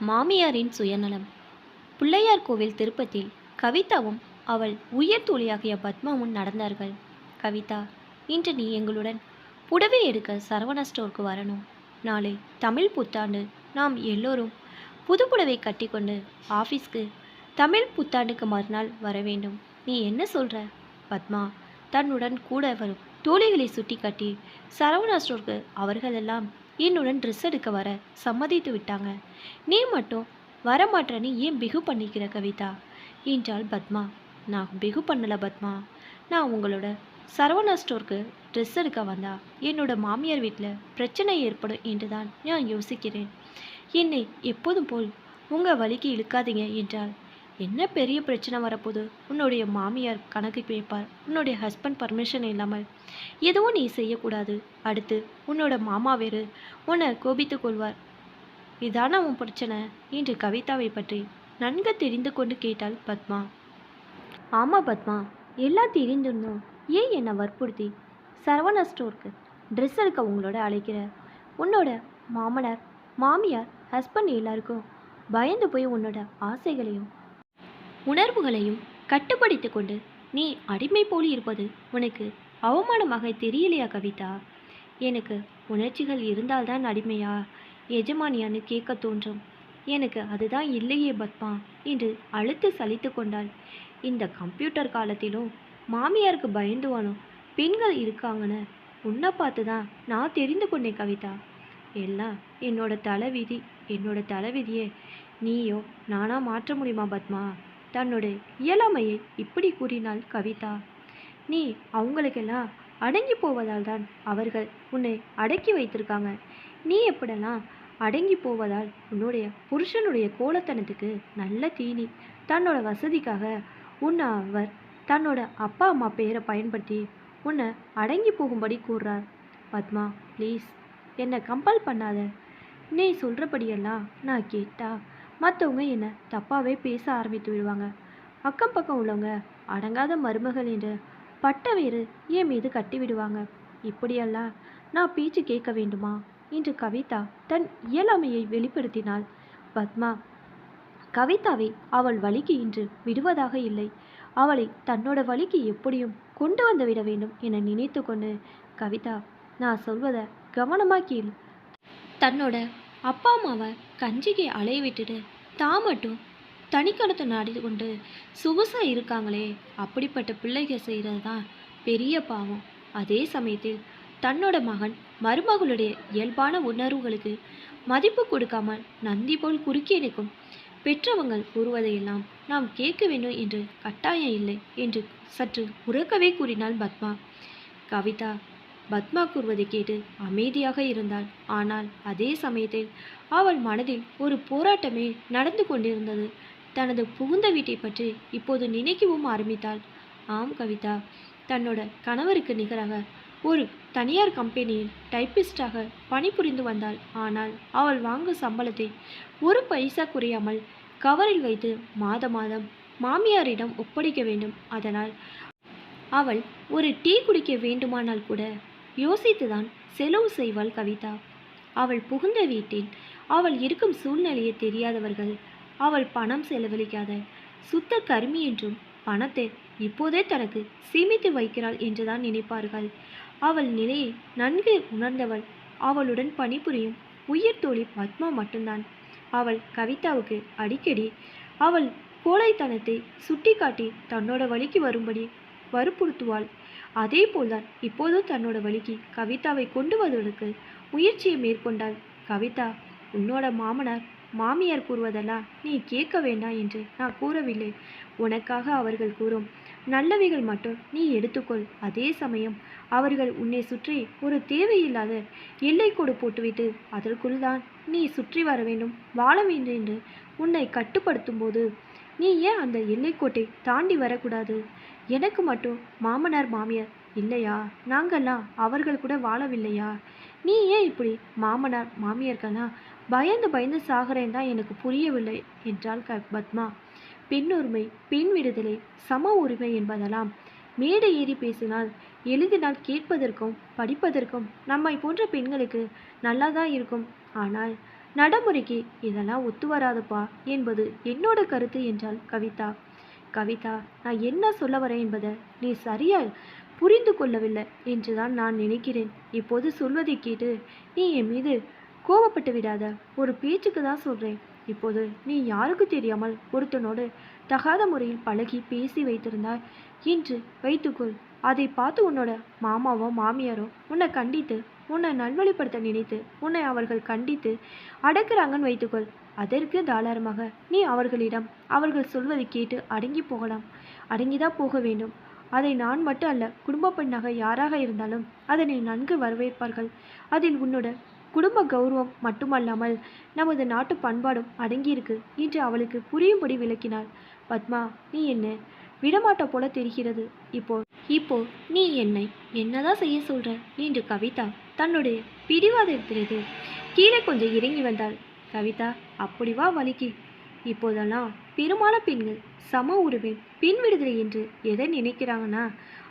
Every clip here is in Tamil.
மாமியாரின் சுயநலம். பிள்ளையார் கோவில் திருப்பத்தில் கவிதாவும் அவள் உயர் தோழியாகிய பத்மாவும் நடந்தார்கள். கவிதா, இன்று நீ எங்களுடன் புடவை எடுக்க சரவணா ஸ்டோருக்கு வரணும். நாளை தமிழ் புத்தாண்டு. நாம் எல்லோரும் புது புடவை கட்டிக்கொண்டு ஆஃபீஸ்க்கு தமிழ் புத்தாண்டுக்கு மறுநாள் வர வேண்டும். நீ என்ன சொல்ற? பத்மா தன்னுடன் கூட வரும் தோழிகளை சுட்டி காட்டி சரவணா ஸ்டோருக்கு அவர்களெல்லாம் என்னுடன் ட்ரெஸ் எடுக்க வர சம்மதித்து விட்டாங்க. நீ மட்டும் வரமாட்டேன்னு ஏன் பிகு பண்ணிக்கிற கவிதா என்றாள் பத்மா. நான் பிகு பண்ணல பத்மா. நான் உங்களோட சரவணா ஸ்டோருக்கு ட்ரெஸ் எடுக்க வந்தா என்னோட மாமியார் வீட்டில் பிரச்சனை ஏற்படும் என்று தான் நான் யோசிக்கிறேன். என்னை எப்போதும் போல் உங்கள் வழிக்கு இழுக்காதீங்க என்றால் என்ன பெரிய பிரச்சனை வரப்போது? உன்னுடைய மாமியார் கணக்கு கேட்பார். உன்னுடைய ஹஸ்பண்ட் பர்மிஷன் இல்லாமல் எதுவும் நீ செய்யக்கூடாது. அடுத்து உன்னோட மாமா வேறு உன்னை கோபித்து கொள்வார். இதான உன் பிரச்சனை என்று கவிதாவை பற்றி நன்கு தெரிந்து கொண்டு கேட்டாள் பத்மா. ஆமாம் பத்மா, எல்லாம் தெரிந்திருந்தோம் ஏன் என்னை வற்புறுத்தி சரவணா ஸ்டோருக்கு ட்ரெஸ் எடுக்க உங்களோட அழைக்கிற? உன்னோட மாமனார் மாமியார் ஹஸ்பண்ட் எல்லாருக்கும் பயந்து போய் உன்னோட ஆசைகளையும் உணர்வுகளையும் கட்டுப்படுத்தி கொண்டு நீ அடிமை போல் இருப்பது உனக்கு அவமானமாக தெரியலையா கவிதா? எனக்கு உணர்ச்சிகள் இருந்தால்தான் அடிமையா எஜமானியான்னு கேட்க தோன்றும். எனக்கு அதுதான் இல்லையே பத்மா என்று அழுத்து சலித்து கொண்டாள். இந்த கம்ப்யூட்டர் காலத்திலும் மாமியாருக்கு பயந்துவானும் பெண்கள் இருக்காங்கன்னு உன்னை பார்த்து தான் நான் தெரிந்து கொண்டேன் கவிதா. எல்லாம் என்னோட தலைவிதி. என்னோட தலைவிதியை நீயோ நானா மாற்ற முடியுமா பத்மா? தன்னோட இயலாமையை இப்படி கூறினாள் கவிதா. நீ அவங்களுக்கெல்லாம் அடங்கி போவதால் தான் அவர்கள் உன்னை அடக்கி வைத்திருக்காங்க. நீ எப்படிலாம் அடங்கி போவதால் உன்னுடைய புருஷனுடைய கோலத்தனத்துக்கு நல்ல தீனி. தன்னோட வசதிக்காக உன்னை அவர் தன்னோட அப்பா அம்மா பெயரை பயன்படுத்தி உன்னை அடங்கி போகும்படி கூறுறார். பத்மா ப்ளீஸ் என்னை கம்பல் பண்ணாத. நீ சொல்கிறபடியெல்லாம் நான் கேட்டா மற்றவங்க என்னை தப்பாகவே பேச ஆரம்பித்து விடுவாங்க. அக்கம் பக்கம் உள்ளவங்க அடங்காத மருமகள் என்று பட்ட வேறு என் மீது கட்டி விடுவாங்க. இப்படியெல்லாம் நான் பேச்சு கேட்க வேண்டுமா என்று கவிதா தன் இயலாமையை வெளிப்படுத்தினாள். பத்மா கவிதாவை அவள் வழிக்கு இன்று விடுவதாக இல்லை. அவளை தன்னோட வழிக்கு எப்படியும் கொண்டு வந்து விட வேண்டும் என நினைத்து கொண்டு, கவிதா நான் சொல்வதை கவனமாக கேள். தன்னோட அப்பா அம்மாவை கஞ்சிக்கு அலைய விட்டுட்டு தான் மட்டும் தனிக்கணத்தை நாடி கொண்டு சொகுசாக இருக்காங்களே, அப்படிப்பட்ட பிள்ளைகள் செய்கிறது தான் பெரிய பாவம். அதே சமயத்தில் தன்னோட மகன் மருமகளுடைய இயல்பான உணர்வுகளுக்கு மதிப்பு கொடுக்காமல் நந்தி போல் குறுக்கே நிற்கும் பெற்றவங்கள் கூறுவதையெல்லாம் நாம் கேட்க வேண்டும் என்று கட்டாயம் இல்லை என்று சற்று உறக்கவே கூறினாள் பத்மா. கவிதா பத்மா கூறுவதை கேட்டு அமைதியாக இருந்தாள். ஆனால் அதே சமயத்தில் அவள் மனதில் ஒரு போராட்டமே நடந்து கொண்டிருந்தது. தனது புகுந்த வீட்டை பற்றி இப்போது நினைக்கவும் ஆரம்பித்தாள். ஆம் கவிதா, தன்னோட கணவருக்கு நிகராக ஒரு தனியார் கம்பெனியில் டைப்பிஸ்டாக பணிபுரிந்து வந்தாள். ஆனால் அவள் வாங்கும் சம்பளத்தை ஒரு பைசா குறையாமல் கவரில் வைத்து மாதம் மாமியாரிடம் ஒப்படைக்க வேண்டும். அதனால் அவள் ஒரு டீ குடிக்க வேண்டுமானால் கூட யோசித்துதான் செலவு செய்வாள் கவிதா. அவள் புகுந்த வீட்டில் அவள் இருக்கும் சூழ்நிலையை தெரியாதவர்கள் அவள் பணம் செலவழிக்காத சுத்த கருமி என்றும் பணத்தை இப்போதே தனக்கு சேமித்து வைக்கிறாள் என்றுதான் நினைப்பார்கள். அவள் நிலையை நன்கு உணர்ந்தவள் அவளுடன் பணிபுரியும் உயிர் தோழி பத்மா மட்டும்தான். அவள் கவிதாவுக்கு அடிக்கடி அவள் கோழைத்தனத்தை சுட்டி காட்டி தன்னோட வழிக்கு வரும்படி வற்புறுத்துவாள். அதே போல்தான் இப்போதும் தன்னோட வழிக்கு கவிதாவை கொண்டு வருவதற்கு முயற்சியை மேற்கொண்டாள். கவிதா, உன்னோட மாமனார் மாமியார் கூறுவதெல்லாம் நீ கேட்க வேண்டாம் என்று நான் கூறவில்லை. உனக்காக அவர்கள் கூறும் நல்லவைகள் மட்டும் நீ எடுத்துக்கொள். அதே சமயம் அவர்கள் உன்னை சுற்றி ஒரு தேவையில்லாத எல்லைக்கோடு போட்டுவிட்டு அதற்குள் தான் நீ சுற்றி வர வேண்டும், வாழ வேண்டும் என்று உன்னை கட்டுப்படுத்தும் போது நீ ஏன் அந்த எல்லைக்கோட்டை தாண்டி வரக்கூடாது? எனக்கு மட்டும் மாமனார் மாமியார் இல்லையா? நாங்கள்லாம் அவர்கள் கூட வாழவில்லையா? நீ ஏன் இப்படி மாமனார் மாமியார்கள்லாம் பயந்து சாகிறேன் தான் எனக்கு புரியவில்லை என்றாள் பத்மா. பெண்ணுரிமை, பெண் விடுதலை, சம உரிமை என்பதெல்லாம் மேடை ஏறி பேசினால் எழுதினால் கேட்பதற்கும் படிப்பதற்கும் நம்மை போன்ற பெண்களுக்கு நல்லா தான் இருக்கும். ஆனால் நடைமுறைக்கு இதெல்லாம் ஒத்து வராதுப்பா என்பது என்னோட கருத்து என்றாள் கவிதா. கவிதா, நான் என்ன சொல்ல வரேன் என்பதை நீ சரியா புரிந்து கொள்ளவில்லை என்றுதான் நான் நினைக்கிறேன். இப்போது சொல்வதை கேட்டு நீ என் மீது கோபப்பட்டு விடாத. ஒரு பேச்சுக்கு தான் சொல்றேன். இப்போது நீ யாருக்கு தெரியாமல் ஒருத்தனோடு தகாத முறையில் பழகி பேசி வைத்திருந்தாய் என்று வைத்துக்கொள். அதை பார்த்து உன்னோட மாமாவோ மாமியாரோ உன்னை கண்டித்து உன்னை நல்வழிப்படுத்த நினைத்து உன்னை அவர்கள் கண்டித்து அடக்குறாங்கன்னு வைத்துக்கொள். அதற்கு தாராளமாக நீ அவர்களிடம் அவர்கள் சொல்வதை கேட்டு அடங்கி போகலாம். அடங்கிதான் போக வேண்டும். அதை நான் மட்டும் அல்ல, குடும்ப பெண்ணாக யாராக இருந்தாலும் அதனை நன்கு வரவேற்பார்கள். அதில் உன்னோட குடும்ப கௌரவம் மட்டுமல்லாமல் நமது நாட்டு பண்பாடும் அடங்கியிருக்கு என்று அவளுக்கு புரியும்படி விளக்கினாள். பத்மா, நீ என்ன விடமாட்ட போல தெரிகிறது. இப்போ இப்போ நீ என்னை என்னதான் செய்ய சொல்ற என்று கவிதா தன்னுடைய பிடிவாதத்திலிருந்து கீழே கொஞ்சம் இறங்கி வந்தாள். கவிதா, அப்படி வா வலிக்கு. இப்போதெல்லாம் பெரும்பாலான பெண்கள் சம உரிமை பெண் விடுதலை என்று எதை நினைக்கிறாங்கன்னா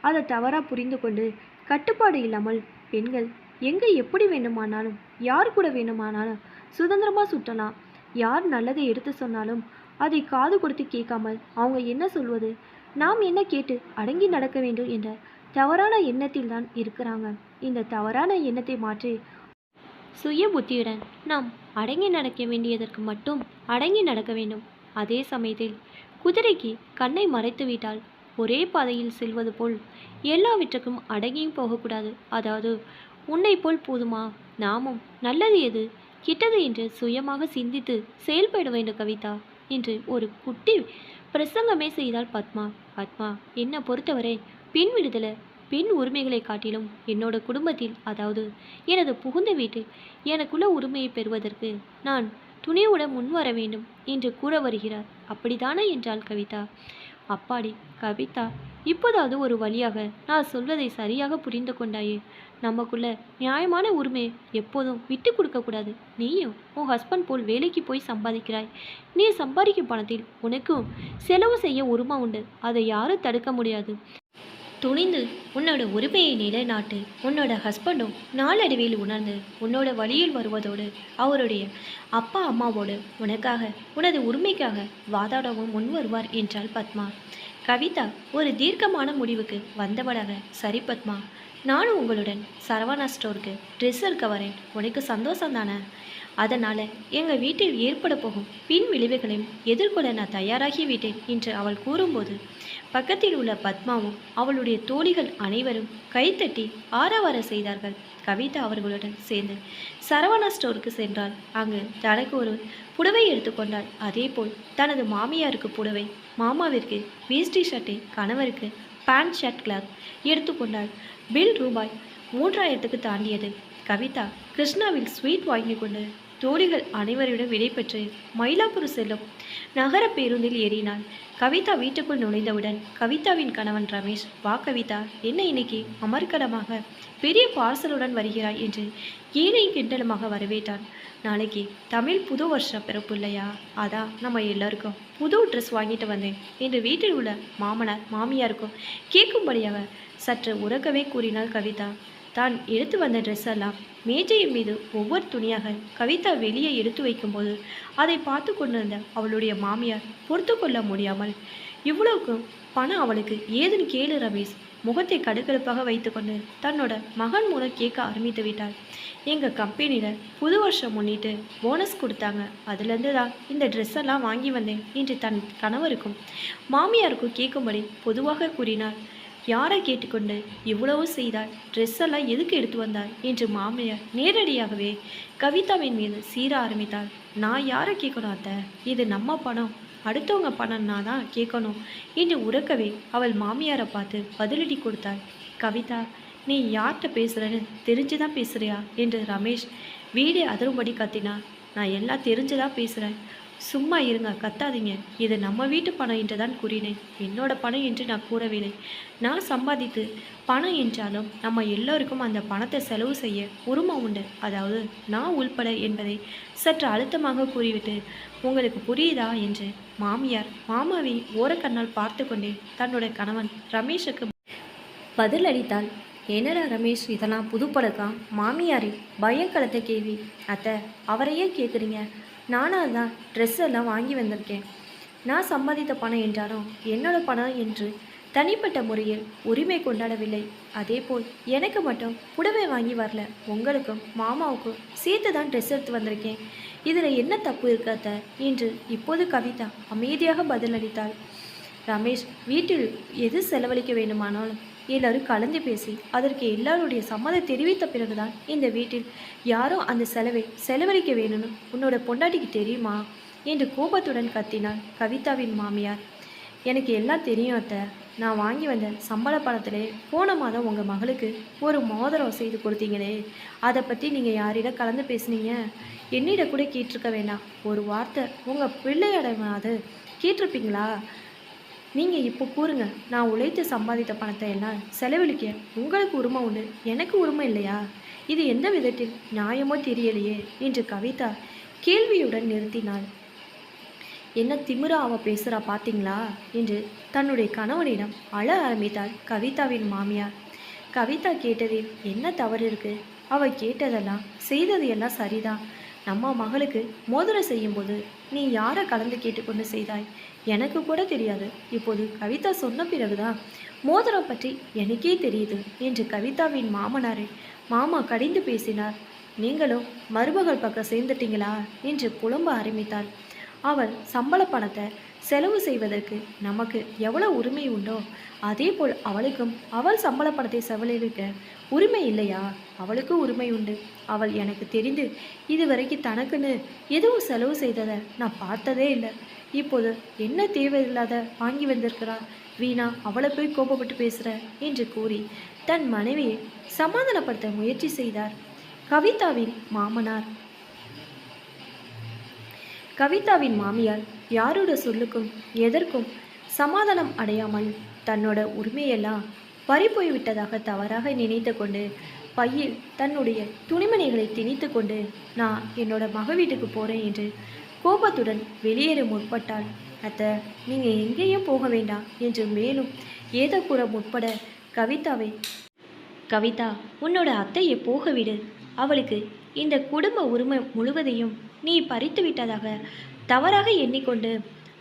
அதை தவறாக புரிந்து கொண்டு கட்டுப்பாடு இல்லாமல் பெண்கள் எங்கே எப்படி வேண்டுமானாலும் யார் கூட வேண்டுமானாலும் சுதந்திரமாக சுற்றலாம். யார் நல்லதை எடுத்து சொன்னாலும் அதை காது கொடுத்து கேட்காமல் அவங்க என்ன சொல்வது, நாம் என்ன கேட்டு அடங்கி நடக்க வேண்டும் என்ற தவறான எண்ணத்தில் தான் இருக்கிறாங்க. இந்த தவறான எண்ணத்தை மாற்றி சுய புத்தியுடன் நாம் அடங்கி நடக்க வேண்டியதற்கு மட்டும் அடங்கி நடக்க வேண்டும். அதே சமயத்தில் குதிரைக்கு கண்ணை மறைத்து விட்டால் ஒரே பாதையில் செல்வது போல் எல்லாவற்றுக்கும் அடங்கியும் போகக்கூடாது. அதாவது உன்னை போல் போதுமா, நாமும் நல்லது எது கெட்டது என்று சுயமாக சிந்தித்து செயல்பட வேண்டும் கவிதா என்று ஒரு குட்டி பிரசங்கமே செய்தாள் பத்மா. பத்மா, என்னை பொறுத்தவரை பெண் விடுதலை பெண் உரிமைகளை காட்டிலும் என்னோட குடும்பத்தில், அதாவது எனது புகுந்த வீட்டில் எனக்குள்ள உரிமையை பெறுவதற்கு நான் துணிவுடன் முன்வர வேண்டும் என்று கூற வருகிறார். அப்படித்தானே என்றாள் கவிதா. அப்பாடி கவிதா, இப்போதாவது ஒரு வழியாக நான் சொல்வதை சரியாக புரிந்து கொண்டாயே. நமக்குள்ள நியாயமான உரிமையை எப்போதும் விட்டு கொடுக்கக்கூடாது. நீயும் உன் ஹஸ்பண்ட் போல் வேலைக்கு போய் சம்பாதிக்கிறாய். நீ சம்பாதிக்கும் பணத்தில் உனக்கும் செலவு செய்ய உரிமை உண்டு. அதை யாரும் தடுக்க முடியாது. துணிந்து உன்னோட உரிமையை நிலைநாட்டு. உன்னோட ஹஸ்பண்டும் நாளடைவில் உணர்ந்து உன்னோட வழியில் வருவதோடு அவருடைய அப்பா அம்மாவோடு உனக்காக உனது உரிமைக்காக வாதாடவும் முன் வருவார் என்றாள் பத்மா. கவிதா ஒரு தீர்க்கமான முடிவுக்கு வந்தவளாக, சரி பத்மா, நானும் உங்களுடன் சரவணா ஸ்டோருக்கு ட்ரெஸ் எடுக்க வரேன். உனக்கு சந்தோஷம் தானே? அதனால் எங்கள் வீட்டில் ஏற்பட போகும் பின் விளைவுகளையும் எதிர்கொள்ள நான் தயாராகிவிட்டேன் என்று அவள் கூறும்போது பக்கத்தில் உள்ள பத்மாவும் அவளுடைய தோழிகள் அனைவரும் கைத்தட்டி ஆரவார செய்தார்கள். கவிதா அவர்களுடன் சேர்ந்து சரவணா ஸ்டோருக்கு சென்றாள். அங்கு தனக்கு ஒரு புடவை எடுத்துக்கொண்டாள். அதேபோல் தனது மாமியாருக்கு புடவை, மாமாவிற்கு வேஷ்டி ஷர்ட்டை, கணவருக்கு பேண்ட் ஷர்ட் கிளாத் எடுத்துக்கொண்டாள். பில் ரூபாய் 3000க்கு தாண்டியது. கவிதா கிருஷ்ணாவில் ஸ்வீட் வாங்கி கொண்டு தோழிகள் அனைவரிடம் விடைபெற்று மயிலாப்பூர் செல்லும் நகர பேருந்தில் ஏறினாள். கவிதா வீட்டுக்குள் நுழைந்தவுடன் கவிதாவின் கணவன் ரமேஷ், வா கவிதா, என்ன இன்னைக்கு அமர்க்கலமாக பெரிய பார்சலுடன் வருகிறாய் என்று ஏனையும் கிண்டலுமாக வரவேற்றான். நாளைக்கு தமிழ் புது வருஷம் பிறப்பு இல்லையா, அதான் நம்ம எல்லாருக்கும் புது ட்ரெஸ் வாங்கிட்டு வந்தேன் என்று வீட்டில் உள்ள மாமனார் மாமியாருக்கும் கேட்கும்படியாக சற்று உறக்கவே கூறினாள் கவிதா. தான் எடுத்து வந்த ட்ரெஸ் எல்லாம் மேஜையின் மீது ஒவ்வொரு துணியாக கவிதா வெளியே எடுத்து வைக்கும்போது அதை பார்த்து கொண்டிருந்த அவளுடைய மாமியார் பொறுத்து கொள்ள முடியாமல், இவ்வளவுக்கு பணம் அவளுக்கு ஏதுன்னு கேளு ரமேஷ், முகத்தை கடுக்கடுப்பாக வைத்துக்கொண்டு தன்னோட மகன் மூலம் கேட்க ஆரம்பித்து விட்டாள். எங்கள் கம்பெனியில் புது வருஷம் முன்னிட்டு போனஸ் கொடுத்தாங்க, அதுலேருந்து தான் இந்த ட்ரெஸ் எல்லாம் வாங்கி வந்தேன் என்று தன் கணவருக்கும் மாமியாருக்கும் கேட்கும்படி பொதுவாக கூறினாள். யாரை கேட்டுக்கொண்டு இவ்வளவு செய்தாள், ட்ரெஸ் எல்லாம் எதுக்கு எடுத்து வந்தாள் என்று மாமியார் நேரடியாகவே கவிதாவின் மீது சீர ஆரம்பித்தாள். நான் யாரை கேட்கணும் அத்தை, இது நம்ம பணம், அடுத்தவங்க பணம்னா தான் கேட்கணும் என்று உறக்கவே அவள் மாமியாரை பார்த்து பதிலடி கொடுத்தாள். கவிதா, நீ யார்கிட்ட பேசுகிறன்னு தெரிஞ்சுதான் பேசுகிறியா என்று ரமேஷ் வீடே அதிரும்படி கத்தினார். நான் எல்லாம் தெரிஞ்சுதான் பேசுகிறேன், சும்மா இருங்க, கத்தாதீங்க, இது நம்ம வீட்டு பணம் என்று தான் கூறினேன். என்னோட பணம் என்று நான் கூறவில்லை. நான் சம்பாதித்து பணம் என்றாலும் நம்ம எல்லோருக்கும் அந்த பணத்தை செலவு செய்ய உரிமை உண்டு, அதாவது நான் உள்பட என்பதை சற்று அழுத்தமாக கூறிவிட்டு, உங்களுக்கு புரியுதா என்று மாமியார் மாமாவை ஓரக்கண்ணால் பார்த்து கொண்டே தன்னோட கணவன் ரமேஷுக்கு பதிலளித்தாள். என்னடா ரமேஷ், இதெல்லாம் புது பழக்கம்? மாமியாரே பயங்கலத்த கேள்வி. அத்தை, அவரையே கேட்குறீங்க? நானாக தான் ட்ரெஸ் எல்லாம் வாங்கி வந்திருக்கேன். நான் சம்பாதித்த பணம் என்றாலும் என்னோட பணம் என்று தனிப்பட்ட முறையில் உரிமை கொண்டாடவில்லை. அதேபோல் எனக்கு மட்டும் புடவை வாங்கி வரல, உங்களுக்கும் மாமாவுக்கும் சேர்த்து தான் ட்ரெஸ் எடுத்து வந்திருக்கேன். இதில் என்ன தப்பு இருக்கு அத்தை என்று இப்போது கவிதா அமைதியாக பதிலளித்தாள். ரமேஷ், வீட்டில் எது செலவழிக்க வேண்டுமானாலும் எல்லாரும் கலந்து பேசி அதற்கு எல்லாருடைய சம்மதம் தெரிவித்த பிறகுதான் இந்த வீட்டில் யாரும் அந்த செலவை செலவழிக்க வேணும்னு உன்னோட பொண்டாட்டிக்கு தெரியுமா என்று கோபத்துடன் கத்தினாள் கவிதாவின் மாமியார். எனக்கு எல்லாம் தெரியும் அத்தை. நான் வாங்கி வந்த சம்பள பணத்திலே போன மாதம் உங்கள் மகளுக்கு ஒரு மோதிரம் செய்து கொடுத்தீங்களே, அதை பற்றி நீங்கள் யாரிடம் கலந்து பேசுனீங்க? என்னிட கூட கேட்டிருக்க வேண்டாம். ஒரு வார்த்தை உங்கள் பிள்ளையிடமாவது கேட்டிருப்பீங்களா? நீங்கள் இப்போ கூறுங்க, நான் உழைத்து சம்பாதித்த பணத்தை எல்லாம் செலவழிக்க உங்களுக்கு உரிமை உண்டு, எனக்கு உரிமை இல்லையா? இது எந்த விதத்தில் நியாயமோ தெரியலையே என்று கவிதா கேள்வியுடன் நிறுத்தினாள். என்ன திமிரா அவ பேசுகிறா பார்த்தீங்களா என்று தன்னுடைய கணவனிடம் அழ ஆரம்பித்தாள் கவிதாவின் மாமியார். கவிதா கேட்டதில் என்ன தவறு இருக்கு? அவ கேட்டதெல்லாம் செய்தது எல்லாம் சரிதான். நம்ம மகளுக்கு மோதிரம் செய்யும்போது நீ யாரை கலந்து கேட்டுக்கொண்டு செய்தாய்? எனக்கு கூட தெரியாது. இப்போது கவிதா சொன்ன பிறகுதான் மோதிரம் பற்றி எனக்கே தெரியுது என்று கவிதாவின் மாமனாரை மாமா கடிந்து பேசினார். நீங்களும் மருமகள் பக்கம் சேர்ந்துட்டீங்களா என்று புலம்ப ஆரம்பித்தாள். அவள் சம்பள பணத்தை செலவு செய்வதற்கு நமக்கு எவ்வளவு உரிமை உண்டோ அதே போல் அவளுக்கும் அவள் சம்பள பணத்தை செலவழிக்க உரிமை இல்லையா? அவளுக்கு உரிமை உண்டு. அவள் எனக்கு தெரிந்து இதுவரைக்கும் தனக்குன்னு எதுவும் செலவு செய்ததை நான் பார்த்ததே இல்லை. இப்போது என்ன தேவையில்லாத வாங்கி வந்திருக்கிறா? வீணா அவளை போய் கோபப்பட்டு பேசுகிற என்று கூறி தன் மனைவியை சமாதானப்படுத்த முயற்சி செய்தார் கவிதாவின் மாமனார். கவிதாவின் மாமியார் யாரோட சொல்லுக்கும் எதற்கும் சமாதானம் அடையாமல் தன்னோட உரிமையெல்லாம் பறிப்போய் விட்டதாக தவறாக நினைத்து கொண்டு பையில் தன்னுடைய துணிமணிகளை திணித்து கொண்டு நான் என்னோட மக வீட்டுக்கு போகிறேன் என்று கோபத்துடன் வெளியேற முற்பட்டாள். அத்தை, நீங்கள் எங்கேயும் போக வேண்டாம் என்று மேலும் ஏதோ கூற முற்பட கவிதா, உன்னோட அத்தையை போக விடு. அவளுக்கு இந்த குடும்ப உரிமை முழுவதையும் நீ பறித்து விட்டதாக தவறாக எண்ணிக்கொண்டு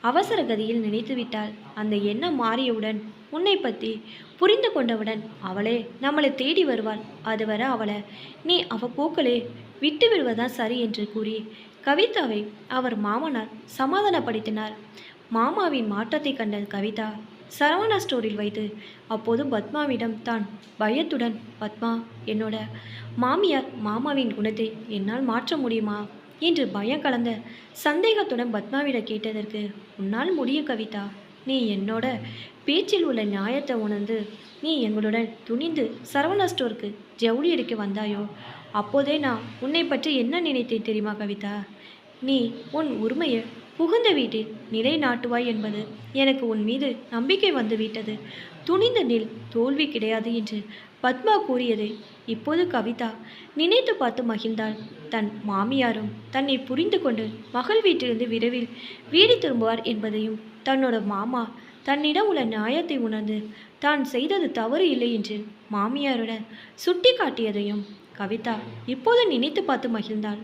அவசர கதியில் நினைத்து விட்டாள். அந்த எண்ணம் மாறியவுடன் உன்னை பற்றி புரிந்து கொண்டவுடன் அவளே நம்மளை தேடி வருவாள். அதுவரை அவளை நீ அவ போக்களே விட்டு விடுவதான் சரி என்று கூறி கவிதாவை அவர் மாமனார் சமாதானப்படுத்தினார். மாமாவின் மாற்றத்தை கண்ட கவிதா சரவணா ஸ்டோரில் வைத்து அப்போது பத்மாவிடம் தான் பயத்துடன், பத்மா, என்னோட மாமியார் மாமாவின் குணத்தை என்னால் மாற்ற முடியுமா என்று பயம் கலந்த சந்தேகத்துடன் பத்மாவிடம் கேட்டதற்கு, உன்னால் முடியும் கவிதா. நீ என்னோட பேச்சில் உள்ள நியாயத்தை உணர்ந்து நீ எங்களுடன் துணிந்து சரவணா ஸ்டோருக்கு ஜவுளி எடுக்க வந்தாயோ அப்போதே நான் உன்னை பற்றி என்ன நினைத்தேன் தெரியுமா கவிதா? நீ உன் உரிமையை புகுந்த வீட்டில் நிலைநாட்டுவாய் என்பது எனக்கு உன் மீது நம்பிக்கை வந்து விட்டது. துணிந்த நில், தோல்வி கிடையாது என்று பத்மா கூறியதை இப்போது கவிதா நினைத்து பார்த்து மகிழ்ந்தாள். தன் மாமியாரும் தன்னை புரிந்து கொண்டு மகள் வீட்டிலிருந்து விரைவில் வீடு திரும்புவார் என்பதையும் தன்னோட மாமா தன்னிடம் உள்ள நியாயத்தை உணர்ந்து தான் செய்தது தவறு இல்லை என்று மாமியாருடன் சுட்டி காட்டியதையும் கவிதா இப்போது நினைத்து பார்த்து மகிழ்ந்தாள்.